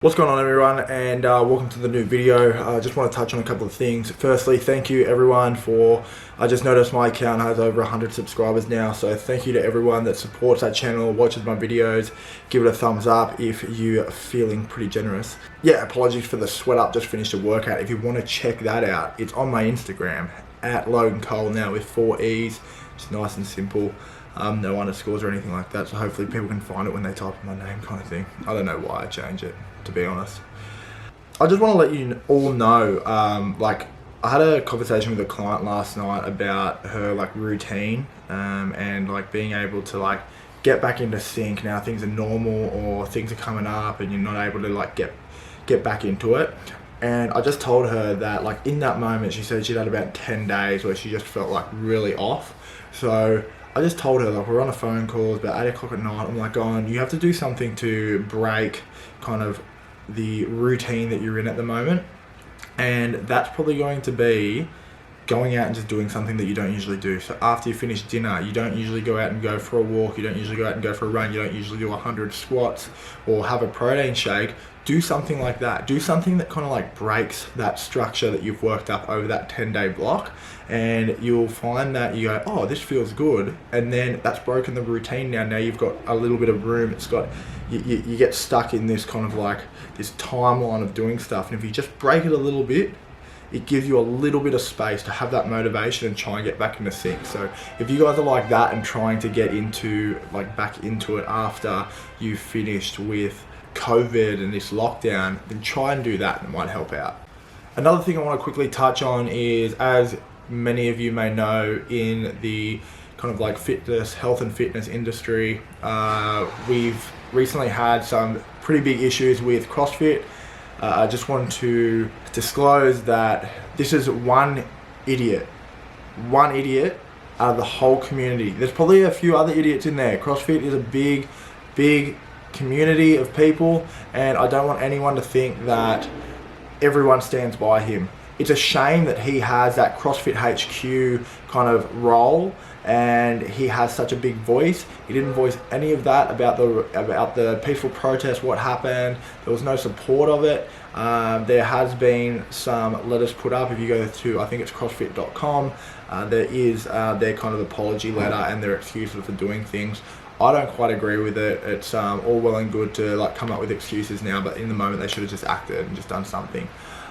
What's going on, everyone, and welcome to the new video. I just want to touch on a couple of things. Firstly, thank you everyone I just noticed my account has over 100 subscribers now, so thank you to everyone that supports that channel, watches my videos. Give it a thumbs up if you're feeling pretty generous. Yeah, apologies for the sweat up, just finished a workout. If you want to check that out, it's on my Instagram, at Logan Cole now with 4 E's. Just nice and simple. No underscores or anything like that, so hopefully people can find it when they type in my name, kind of thing. I don't know why I changed it, to be honest. I just want to let you all know, I had a conversation with a client last night about her routine and being able to get back into sync. Now things are normal or things are coming up and you're not able to get back into it. And I just told her that in that moment, she said she'd had about 10 days where she just felt really off. So I just told her, we're on a phone call, it's about 8 o'clock at night. I'm going, you have to do something to break kind of the routine that you're in at the moment. And that's probably going to be going out and just doing something that you don't usually do. So after you finish dinner, you don't usually go out and go for a walk, you don't usually go out and go for a run, you don't usually do 100 squats or have a protein shake. Do something like that. Do something that kind of breaks that structure that you've worked up over that 10-day block, and you'll find that you go, oh, this feels good, and then that's broken the routine. Now you've got a little bit of room. It's got you get stuck in this kind of this timeline of doing stuff, and if you just break it a little bit, it gives you a little bit of space to have that motivation and try and get back into sync. So if you guys are like that and trying to get into back into it after you've finished with COVID and this lockdown, then try and do that. It might help out. Another thing I want to quickly touch on is, as many of you may know, in the kind of fitness, health and fitness industry, we've recently had some pretty big issues with CrossFit. I just want to disclose that this is one idiot out of the whole community. There's probably a few other idiots in there. CrossFit is a big community of people, and I don't want anyone to think that everyone stands by him. It's a shame that he has that CrossFit HQ kind of role and he has such a big voice. He didn't voice any of that about the peaceful protest, what happened. There was no support of it. There has been some letters put up. If you go to, I think it's crossfit.com, there is their kind of apology letter and their excuses for doing things. I don't quite agree with it. It's all well and good to come up with excuses now, but in the moment they should have just acted and just done something.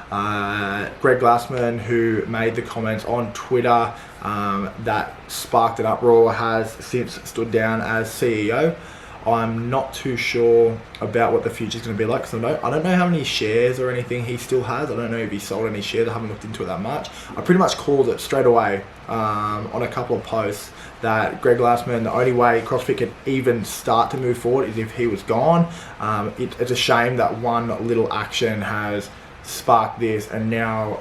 Greg Glassman, who made the comments on Twitter that sparked an uproar, has since stood down as CEO. I'm not too sure about what the future is going to be like, because I don't know how many shares or anything he still has. I don't know if he sold any shares. I haven't looked into it that much. I pretty much called it straight away on a couple of posts that Greg Glassman, the only way CrossFit could even start to move forward is if he was gone. It's a shame that one little action has sparked this, and now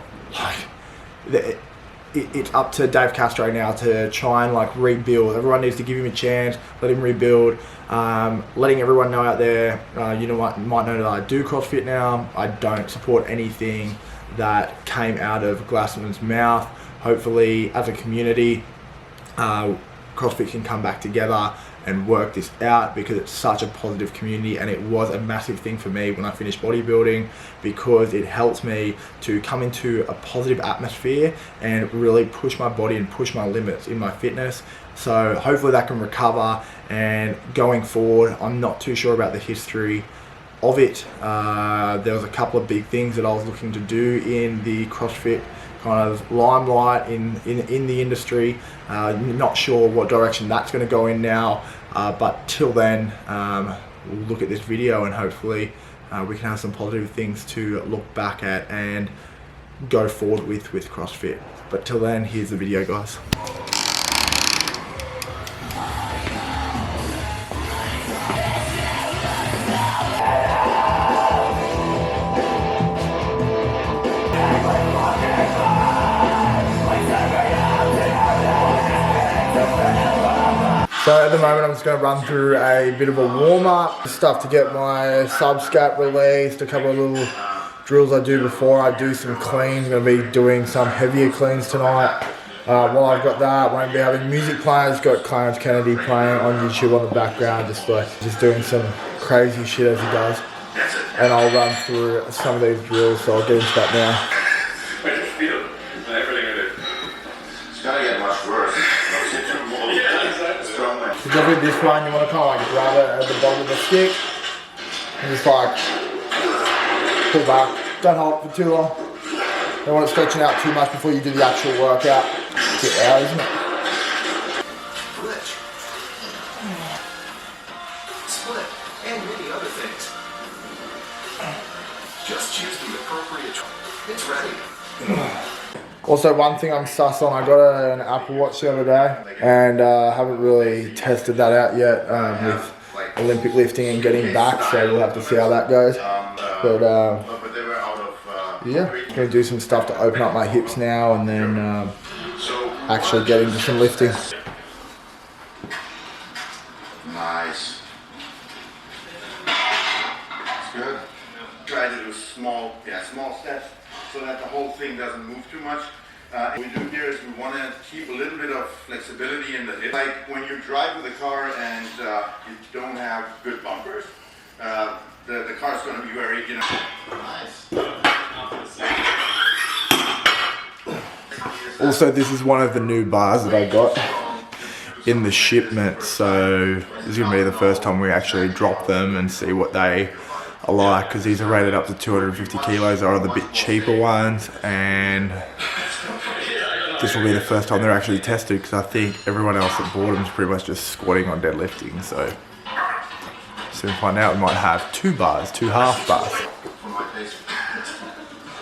it's up to Dave Castro now to try and rebuild. Everyone needs to give him a chance, let him rebuild. Letting everyone know out there, you know what, might know that I do CrossFit now. I don't support anything that came out of Glassman's mouth. Hopefully, as a community, CrossFit can come back together and work this out, because it's such a positive community, and it was a massive thing for me when I finished bodybuilding, because it helps me to come into a positive atmosphere and really push my body and push my limits in my fitness. So hopefully that can recover, and going forward, I'm not too sure about the history of it. There was a couple of big things that I was looking to do in the CrossFit kind of limelight in the industry. Not sure what direction that's going to go in now, but till then, we'll look at this video and hopefully we can have some positive things to look back at and go forward with CrossFit. But till then, here's the video, guys. So at the moment, I'm just going to run through a bit of a warm-up, stuff to get my sub-scap released, a couple of little drills I do before I do some cleans. I'm going to be doing some heavier cleans tonight. While I've got that, won't be having music playing. I've just got Clarence Kennedy playing on YouTube on the background, just doing some crazy shit as he does. and I'll run through some of these drills, so I'll get into that now. I just feel everything I do. It's gonna get much worse. Yeah, exactly. So just with this one, you want to kind of like grab it at the bottom of the stick and just like pull back. Don't hold it for too long. Don't want it stretching out too much before you do the actual workout. It's a bit out, isn't it? Split and many other things. Just choose the appropriate choice. It's ready. Also, one thing I'm sus on, I got an Apple Watch the other day and haven't really tested that out yet with Olympic lifting and getting back, so we'll have to see how that goes. But yeah, gonna do some stuff to open up my hips now and then actually get into some lifting. Nice. It's good. Try to do small steps so that the whole thing doesn't move too much. What we do here is we want to keep a little bit of flexibility in the hip. Like when you drive with a car and you don't have good bumpers, the car's going to be very, Nice. Also, this is one of the new bars that I got in the shipment, so this is going to be the first time we actually drop them and see what they are like, because these are rated up to 250 kilos. There are the bit cheaper ones, and this will be the first time they're actually tested, because I think everyone else that bought them is pretty much just squatting on deadlifting. So soon find out. We might have 2 bars, 2 half bars. For my taste.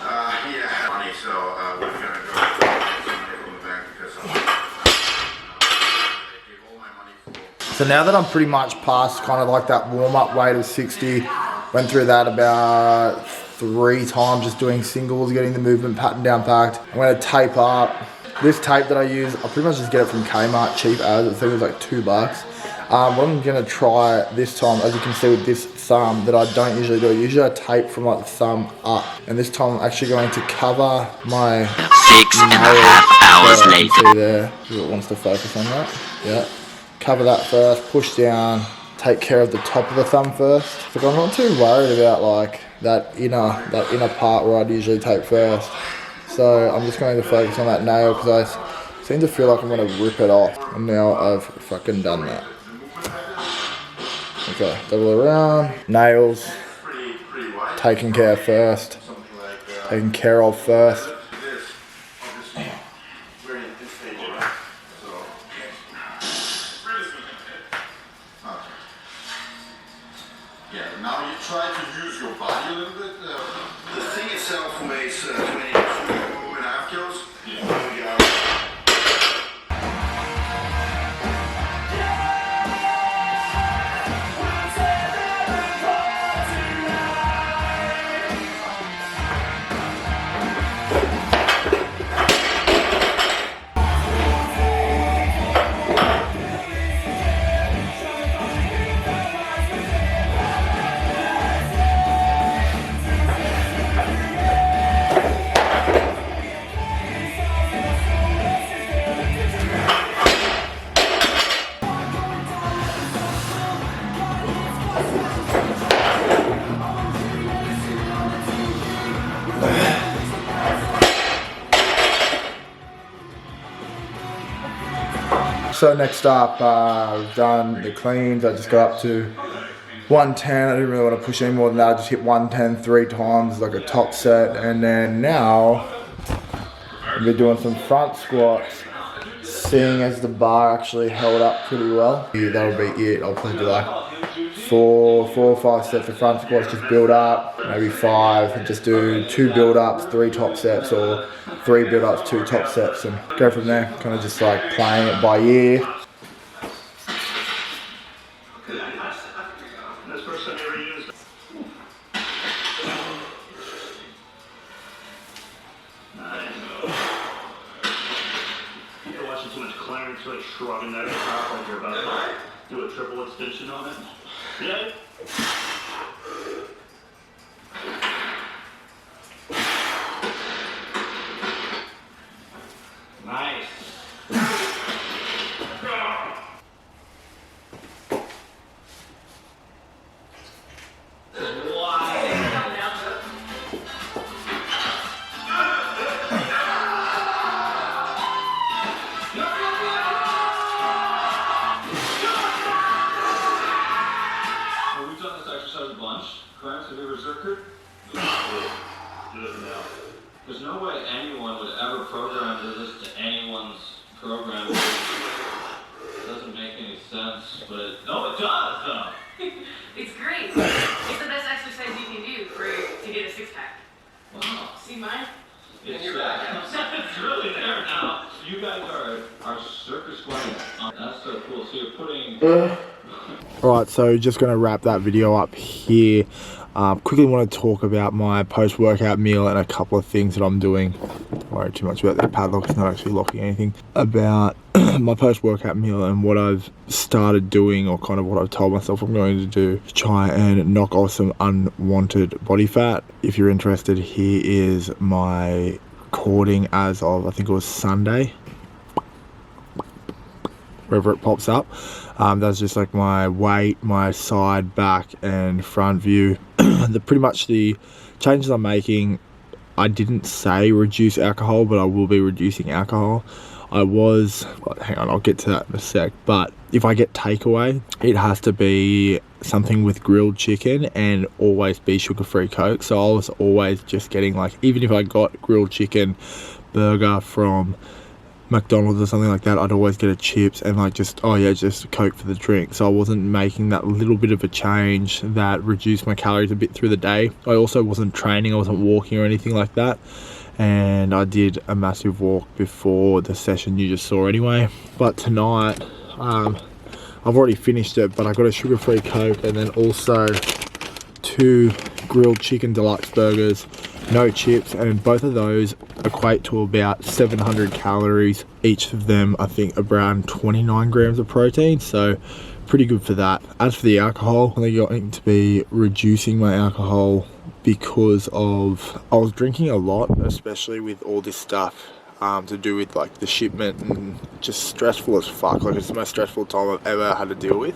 Yeah, money, so we're going to go get some money from the bank because I gave all my money for. So now that I'm pretty much past kind of like that warm-up weight of 60, went through that about 3 times just doing singles, getting the movement pattern down packed. I'm going to tape up. This tape that I use, I pretty much just get it from Kmart, cheap as. I think it was like $2. What I'm going to try this time, as you can see with this thumb, that I don't usually do. Usually I tape from like the thumb up. And this time I'm actually going to cover my 6.5 hours later. See there, it wants to focus on that. Yeah. Cover that first, push down, take care of the top of the thumb first. Like I'm not too worried about like that inner part where I'd usually tape first. So I'm just going to focus on that nail because I seem to feel like I'm going to rip it off. And now I've fucking done that. Okay, double around. Nails, taken care of first. Taken care of first. Yeah, now you try to use your body a little bit. The thing itself weighs 22.5 kilos. So next up, we've done the cleans. I just got up to 110. I didn't really want to push any more than that. I just hit 110 3 times, like a top set. And then now, we're doing some front squats, seeing as the bar actually held up pretty well. Yeah, that'll be it. I'll probably do like 4 or 5 sets of front squats, just build up, maybe 5, and just do 2 build-ups, 3 top sets, or 3 build-ups, 2 top sets, and go from there. Kind of just like playing it by ear. You're watching too much Clarence, like shrugging that top like you're about to do a triple extension on it. Yeah. Nice. Wow. record? Do it now. There's no way anyone would ever program this to anyone's program. It doesn't make any sense, but No, it does, though. It's great. It's the best exercise you can do to get a six-pack. wow. See mine? It's, It's really there now. you guys are circus running. That's so cool. So you're putting. Alright, so just going to wrap that video up here. Quickly want to talk about my post-workout meal and a couple of things that I'm doing. Don't worry too much about that padlock, it's not actually locking anything. About my post-workout meal and what I've started doing, or kind of what I've told myself I'm going to do to try and knock off some unwanted body fat. If you're interested, here is my recording as of, I think it was Sunday, wherever it pops up. That's just like my weight, my side, back and front view. Pretty much the changes I'm making, I didn't say reduce alcohol, but I will be reducing alcohol. Hang on, I'll get to that in a sec, but if I get takeaway, it has to be something with grilled chicken and always be sugar-free Coke. So I was always just getting, like, even if I got grilled chicken burger from McDonald's or something like that, I'd always get a chips and like just Coke for the drink. So I wasn't making that little bit of a change that reduced my calories a bit through the day. I also wasn't training, I wasn't walking or anything like that, and I did a massive walk before the session you just saw anyway. But tonight I've already finished it, but I got a sugar-free Coke and then also 2 grilled chicken deluxe burgers, no chips, and both of those equate to about 700 calories each of them. I think around 29 grams of protein, so pretty good for that. As for the alcohol, I'm going to be reducing my alcohol because I was drinking a lot, especially with all this stuff to do with like the shipment, and just stressful as fuck. Like, it's the most stressful time I've ever had to deal with,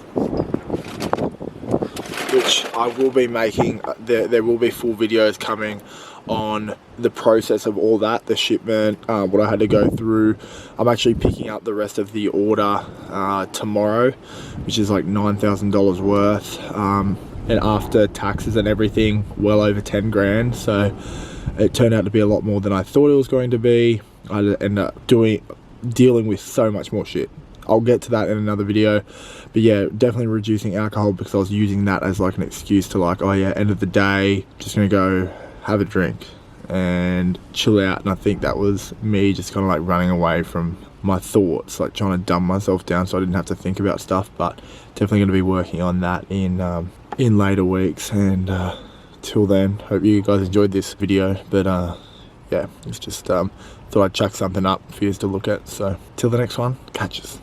which I will be making. There will be full videos coming on the process of all that, the shipment, what I had to go through. I'm actually picking up the rest of the order tomorrow, which is like $9,000 worth, and after taxes and everything, well over 10 grand. So it turned out to be a lot more than I thought it was going to be. I ended up dealing with so much more shit. I'll get to that in another video, but yeah, definitely reducing alcohol because I was using that as like an excuse to, like, oh yeah, end of the day, just gonna go have a drink and chill out. And I think that was me just kind of like running away from my thoughts, like trying to dumb myself down so I didn't have to think about stuff. But definitely going to be working on that in later weeks. And till then, hope you guys enjoyed this video. But yeah, it's just thought I'd chuck something up for you to look at. So till the next one, catch us.